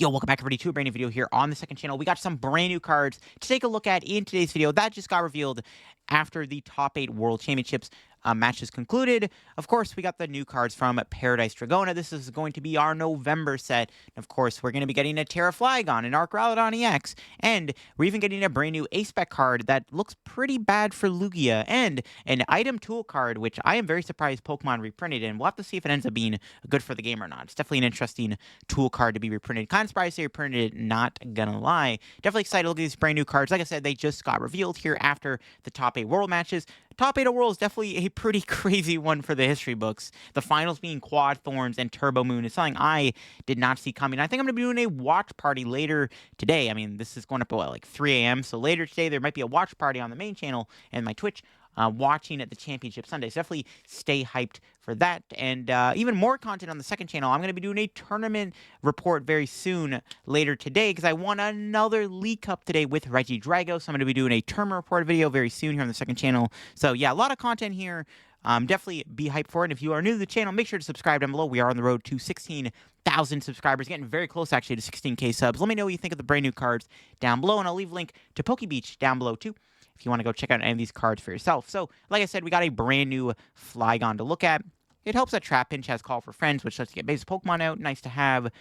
Yo, welcome back everybody to a brand new video here on the second channel. We got some brand new cards to take a look at in today's video that just got revealed after the top 8 World Championships matches concluded. Of course, we got the new cards from Paradise Dragona. This is going to be our November set. And of course, we're going to be getting a Terra Flygon, an Arc Radon EX, and we're even getting a brand new A-Spec card that looks pretty bad for Lugia, and an item tool card, which I am very surprised Pokemon reprinted, and we'll have to see if it ends up being good for the game or not. It's definitely an interesting tool card to be reprinted. Kind of surprised they reprinted it, not gonna lie. Definitely excited to look at these brand new cards. Like I said, they just got revealed here after the top 8 World matches. Top 8 of World is definitely a pretty crazy one for the history books. The finals being Quad Thorns and Turbo Moon is something I did not see coming. I think I'm going to be doing a watch party later today. I mean, this is going up at, what, like 3 a.m., so later today there might be a watch party on the main channel and my Twitch watching at the Championship Sunday. So definitely stay hyped for that. And even more content on the second channel. I'm going to be doing a tournament report very soon later today because I won another League Cup today with Reggie Drago. So I'm going to be doing a tournament report video very soon here on the second channel. So yeah, a lot of content here. Definitely be hyped for it. If you are new to the channel, make sure to subscribe down below. We are on the road to 16,000 subscribers, getting very close actually to 16K subs. Let me know what you think of the brand new cards down below, and I'll leave a link to Poke Beach down below too if you want to go check out any of these cards for yourself. So, like I said, we got a brand new Flygon to look at. It helps that Trap Pinch has Call for Friends, which lets you get basic Pokemon out. Nice to have.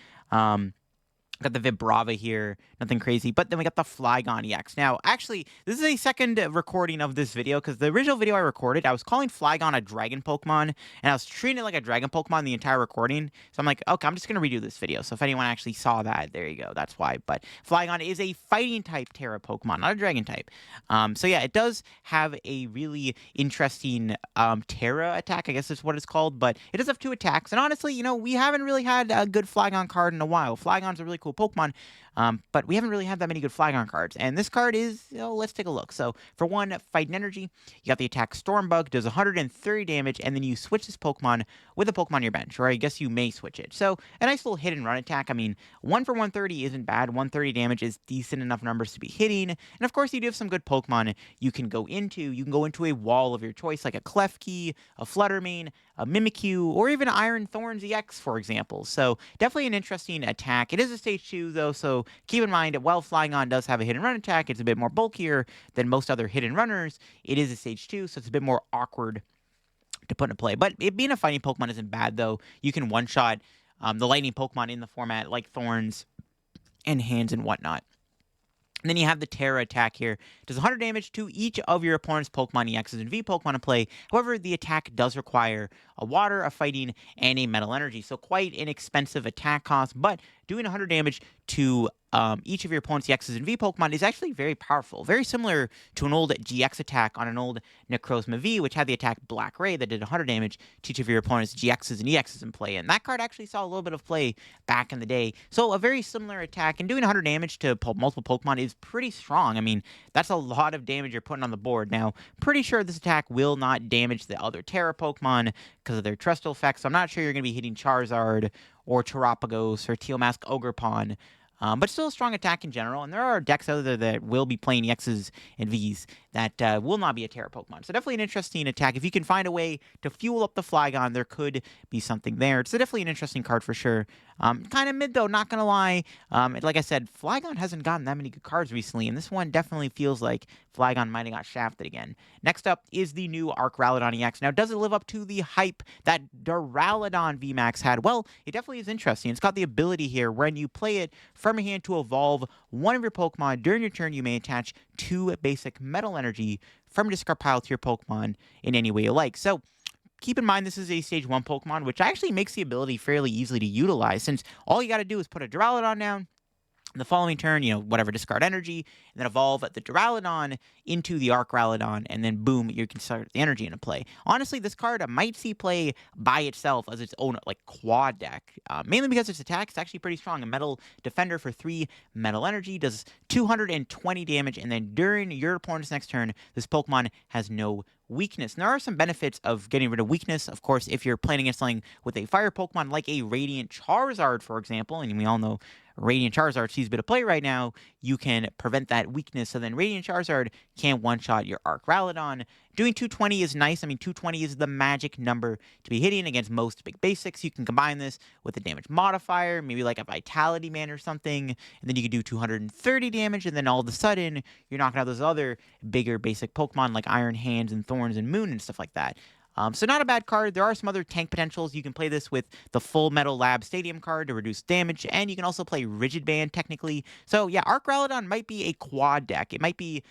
Got the Vibrava here, nothing crazy. But then we got the Flygon EX. Now, actually, this is a second recording of this video because the original video I recorded, I was calling Flygon a dragon Pokemon, and I was treating it like a dragon Pokemon the entire recording. So I'm like, okay, I'm just going to redo this video. So if anyone actually saw that, there you go. That's why. But Flygon is a fighting type Terra Pokemon, not a dragon type. So yeah, it does have a really interesting Terra attack, I guess is what it's called. But it does have 2 attacks. And honestly, you know, we haven't really had a good Flygon card in a while. Flygon's a really cool Pokemon, but we haven't really had that many good Flygon cards. And this card is, you know, let's take a look. So for one, Fighting Energy, you got the attack Stormbug, does 130 damage, and then you switch this Pokemon with a Pokemon on your bench, or I guess you may switch it. So a nice little hit and run attack. I mean, 1 for 130 isn't bad. 130 damage is decent enough numbers to be hitting. And of course, you do have some good Pokemon you can go into. You can go into a wall of your choice, like a Klefki, a Fluttermane, a Mimikyu, or even Iron Thorns EX, for example. So definitely an interesting attack. It is a stage 2, though, so keep in mind that while Flygon does have a hit and run attack, it's a bit more bulkier than most other hit and runners. It is a stage 2, so it's a bit more awkward to put into play. But it being a fighting Pokemon isn't bad, though. You can one-shot the lightning Pokemon in the format, like Thorns and Hands and whatnot. And then you have the Terra attack here. It does 100 damage to each of your opponent's Pokemon EXs and V Pokemon in play. However, the attack does require a Water, a Fighting, and a Metal Energy. So quite an expensive attack cost, but doing 100 damage to each of your opponent's EXs and V Pokemon is actually very powerful. Very similar to an old GX attack on an old Necrozma V, which had the attack Black Ray that did 100 damage to each of your opponent's GXs and EXs in play. And that card actually saw a little bit of play back in the day. So a very similar attack, and doing 100 damage to multiple Pokemon is pretty strong. I mean, that's a lot of damage you're putting on the board. Now, pretty sure this attack will not damage the other Terra Pokemon because of their Trestle effects. So I'm not sure you're going to be hitting Charizard or Terapagos or Teal Mask Ogrepon. But still a strong attack in general, and there are decks out there that will be playing EXs and Vs that will not be a Terra Pokemon. So definitely an interesting attack. If you can find a way to fuel up the Flygon, there could be something there. It's definitely an interesting card for sure. Kind of mid, though, not going to lie. Like I said, Flygon hasn't gotten that many good cards recently, and this one definitely feels like Flygon might have got shafted again. Next up is the new Arc Radon EX. Now, does it live up to the hype that Duraludon VMAX had? Well, it definitely is interesting. It's got the ability here when you play it from your hand to evolve one of your Pokemon. During your turn, you may attach 2 basic Metal Energy from your discard pile to your Pokemon in any way you like. So keep in mind this is a Stage 1 Pokemon, which actually makes the ability fairly easily to utilize, since all you got to do is put a Duraludon down. In the following turn, you know, whatever, discard energy, and then evolve the Duraludon into the Arc Radon, and then boom, you can start the energy into play. Honestly, this card might see play by itself as its own, like, quad deck, mainly because its attack is actually pretty strong. A Metal Defender for 3 Metal Energy does 220 damage, and then during your opponent's next turn, this Pokemon has no weakness. And there are some benefits of getting rid of weakness. Of course, if you're playing against something with a fire Pokemon like a Radiant Charizard, for example, and we all know Radiant Charizard sees a bit of play right now, you can prevent that weakness. So then Radiant Charizard can one-shot your Arc Radon. Doing 220 is nice. I mean, 220 is the magic number to be hitting against most big basics. You can combine this with a damage modifier, maybe like a Vitality Man or something, and then you can do 230 damage, and then all of a sudden, you're knocking out those other bigger basic Pokemon like Iron Hands and Thorns and Moon and stuff like that. So not a bad card. There are some other tank potentials. You can play this with the Full Metal Lab Stadium card to reduce damage, and you can also play Rigid Band technically. So yeah, Arc Radon might be a quad deck. It might be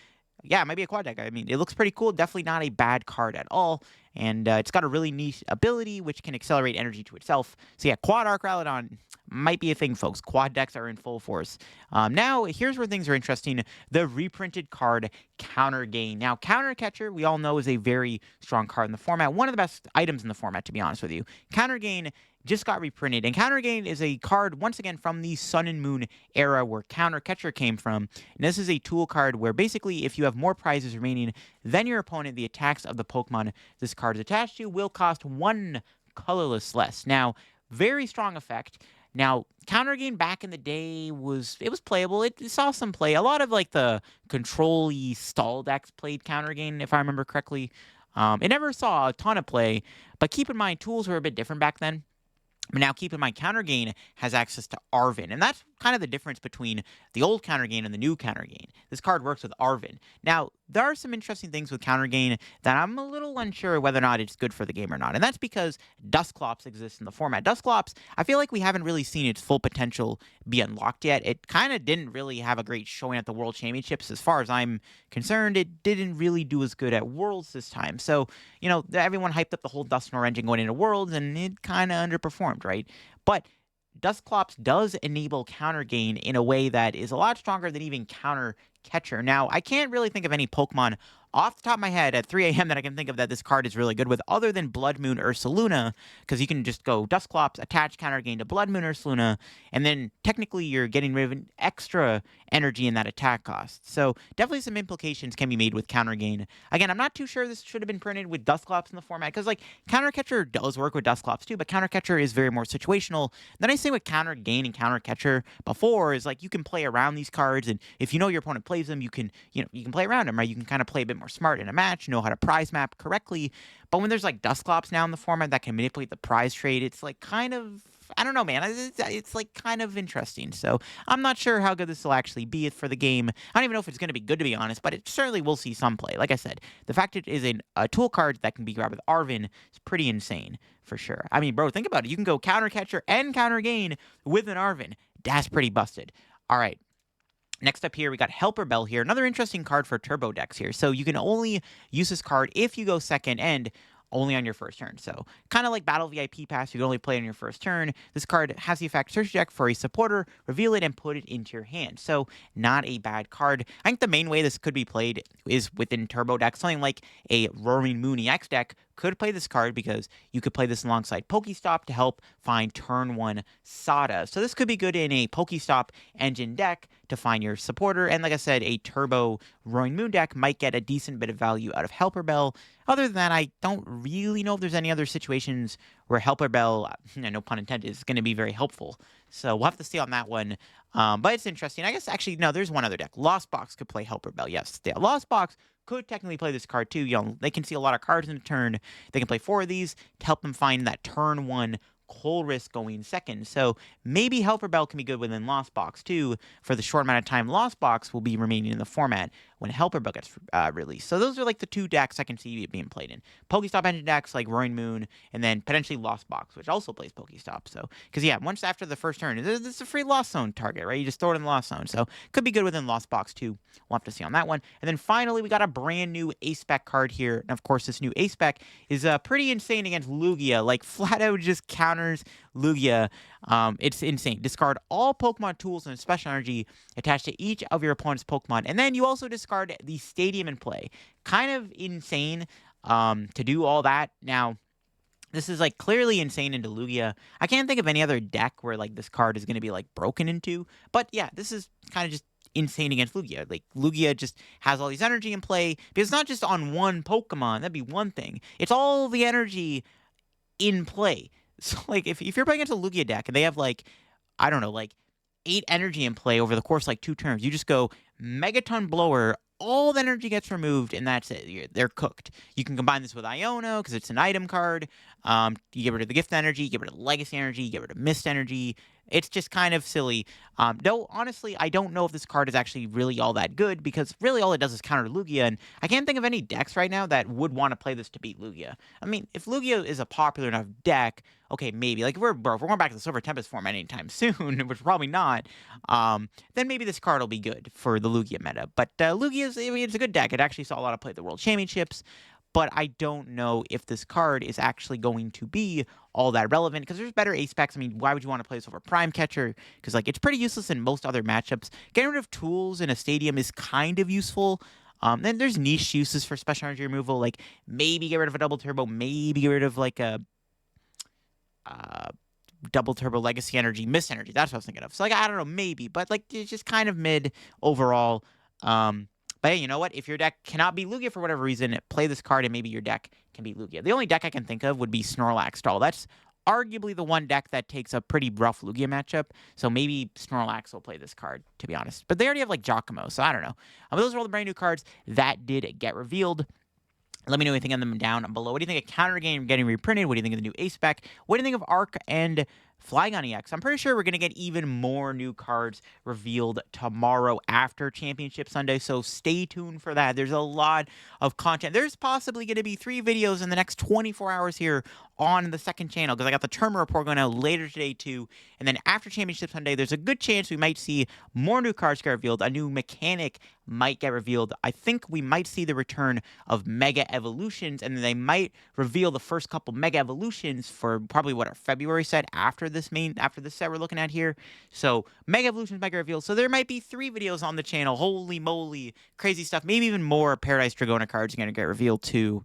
a quad deck. I mean, it looks pretty cool. Definitely not a bad card at all. And it's got a really neat ability which can accelerate energy to itself. So yeah, quad Arc Radon might be a thing, folks. Quad decks are in full force. Now, here's where things are interesting. The reprinted card, Counter Gain. Now, Counter Catcher, we all know, is a very strong card in the format. One of the best items in the format, to be honest with you. Counter Gain just got reprinted, and Counter Gain is a card, once again, from the Sun and Moon era where Counter Catcher came from. And this is a tool card where basically, if you have more prizes remaining than your opponent, the attacks of the Pokemon this card is attached to will cost 1 colorless less. Now, very strong effect. Now, Counter Gain back in the day was playable. It saw some play. A lot of like the control-y stall decks played Counter Gain, if I remember correctly. It never saw a ton of play, but keep in mind, tools were a bit different back then. Now, keep in mind, Counter Gain has access to Arven, and that's kind of the difference between the old Counter Gain and the new Counter Gain. This card works with Arven. Now, there are some interesting things with Counter Gain that I'm a little unsure whether or not it's good for the game or not, and that's because Dusclops exists in the format. Dusclops, I feel like we haven't really seen its full potential be unlocked yet. It kind of didn't really have a great showing at the World Championships. As far as I'm concerned, it didn't really do as good at Worlds this time. So, you know, everyone hyped up the whole Dusknoir engine going into Worlds, and it kind of underperformed, right? But Dusclops does enable Counter Gain in a way that is a lot stronger than even Counter Catcher. Now, I can't really think of any Pokemon off the top of my head at 3 a.m. that I can think of that this card is really good with, other than Blood Moon Ursaluna, because you can just go Dusclops, attach Counter Gain to Blood Moon Ursaluna, and then technically you're getting rid of an extra energy in that attack cost. So definitely some implications can be made with Counter Gain. Again, I'm not too sure this should have been printed with Dusclops in the format, because like Counter Catcher does work with Dusclops too, but Counter Catcher is very more situational. The nice thing with Counter Gain and Counter Catcher before is like you can play around these cards, and if you know your opponent plays them, you can play around them, right? You can kind of play a bit more smart in a match, know how to prize map correctly. But when there's like Dusclops now in the format that can manipulate the prize trade, it's like kind of, I don't know, man. It's like kind of interesting. So I'm not sure how good this will actually be for the game. I don't even know if it's going to be good, to be honest, but it certainly will see some play. Like I said, the fact it is a tool card that can be grabbed with Arven is pretty insane for sure. I mean, bro, think about it. You can go Counter Catcher and Counter Gain with an Arven. That's pretty busted. All right. Next up here, we got Helper Bell here. Another interesting card for turbo decks here. So you can only use this card if you go second and only on your first turn. So kind of like Battle VIP Pass, you can only play it on your first turn. This card has the effect search deck for a supporter, reveal it, and put it into your hand. So not a bad card. I think the main way this could be played is within turbo decks. Something like a Roaring Moon EX deck could play this card because you could play this alongside Pokestop to help find turn 1 Sada. So this could be good in a Pokestop engine deck to find your supporter. And like I said, a turbo Roaring Moon deck might get a decent bit of value out of Helper Bell. Other than that, I don't really know if there's any other situations where Helper Bell, no pun intended, is going to be very helpful. So we'll have to see on that one. But it's interesting. I guess actually, no, there's one other deck. Lost Box could play Helper Bell. Yes, yeah, Lost Box could technically play this card too. You know, they can see a lot of cards in a turn. They can play 4 of these to help them find that turn 1 Colress going second. So maybe Helper Bell can be good within Lost Box too. For the short amount of time Lost Box will be remaining in the format when Helper Bell gets released. So those are like the 2 decks I can see it being played in. Pokestop engine decks like Roaring Moon, and then potentially Lost Box, which also plays Pokestop. So, because yeah, once after the first turn, it's a free Lost Zone target, right? You just throw it in the Lost Zone. So could be good within Lost Box too. We'll have to see on that one. And then finally, we got a brand new A-Spec card here. And of course, this new A-Spec is pretty insane against Lugia. Like flat out just counters Lugia. It's insane. Discard all Pokemon tools and special energy attached to each of your opponent's Pokemon. And then you also discard the Stadium in play. Kind of insane to do all that. Now, this is like clearly insane into Lugia. I can't think of any other deck where like this card is going to be like broken into. But yeah, this is kind of just insane against Lugia. Like Lugia just has all these energy in play. Because it's not just on one Pokemon. That'd be one thing. It's all the energy in play. So, like, if you're playing against a Lugia deck and they have, like, I don't know, like, 8 energy in play over the course of like 2 turns. You just go Megaton Blower, all the energy gets removed, and that's it. They're cooked. You can combine this with Iono because it's an item card. You get rid of the gift energy, you get rid of legacy energy, you get rid of mist energy. It's just kind of silly. Though, honestly, I don't know if this card is actually really all that good because really all it does is counter Lugia, and I can't think of any decks right now that would want to play this to beat Lugia. I mean, if Lugia is a popular enough deck, okay, maybe. Like, if we're going back to the Silver Tempest form anytime soon, which probably not, then maybe this card will be good for the Lugia meta. But Lugia it's a good deck. It actually saw a lot of play at the World Championships. But I don't know if this card is actually going to be all that relevant because there's better ace packs. I mean, why would you want to play this over Prime Catcher? Because, like, it's pretty useless in most other matchups. Getting rid of tools in a stadium is kind of useful. Then there's niche uses for special energy removal, like maybe get rid of a double turbo, maybe get rid of like a double turbo legacy energy, mist energy. That's what I was thinking of. So, like, I don't know, maybe, but like it's just kind of mid overall. But hey, you know what? If your deck cannot beat Lugia for whatever reason, play this card and maybe your deck can beat Lugia. The only deck I can think of would be Snorlax Stall. That's arguably the one deck that takes a pretty rough Lugia matchup. So maybe Snorlax will play this card, to be honest. But they already have like Giacomo, so I don't know. Those are all the brand new cards that did get revealed. Let me know what you think of them down below. What do you think of Counter Game getting reprinted? What do you think of the new Ace Spec? What do you think of Arc and Flygon EX? I'm pretty sure we're going to get even more new cards revealed tomorrow after Championship Sunday, so stay tuned for that. There's a lot of content. There's possibly going to be 3 videos in the next 24 hours here on the second channel because I got the tournament report going out later today too. And then after Championship Sunday, there's a good chance we might see more new cards get revealed. A new mechanic might get revealed. I think we might see the return of Mega Evolutions, and then they might reveal the first couple Mega Evolutions for probably what our February set after this set we're looking at here. So Mega Evolutions might get revealed. So there might be 3 videos on the channel. Holy moly, crazy stuff. Maybe even more Paradise Dragona cards are going to get revealed too.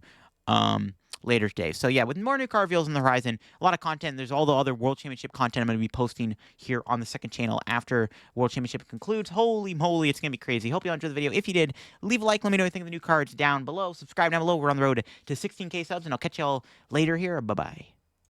Later today. So yeah, with more new card reveals on the horizon, a lot of content. There's all the other World Championship content I'm going to be posting here on the second channel after World Championship concludes. Holy moly, it's going to be crazy. Hope you all enjoyed the video. If you did, leave a like. Let me know what you think of the new cards down below. Subscribe down below. We're on the road to 16K subs, and I'll catch y'all later here. Bye-bye.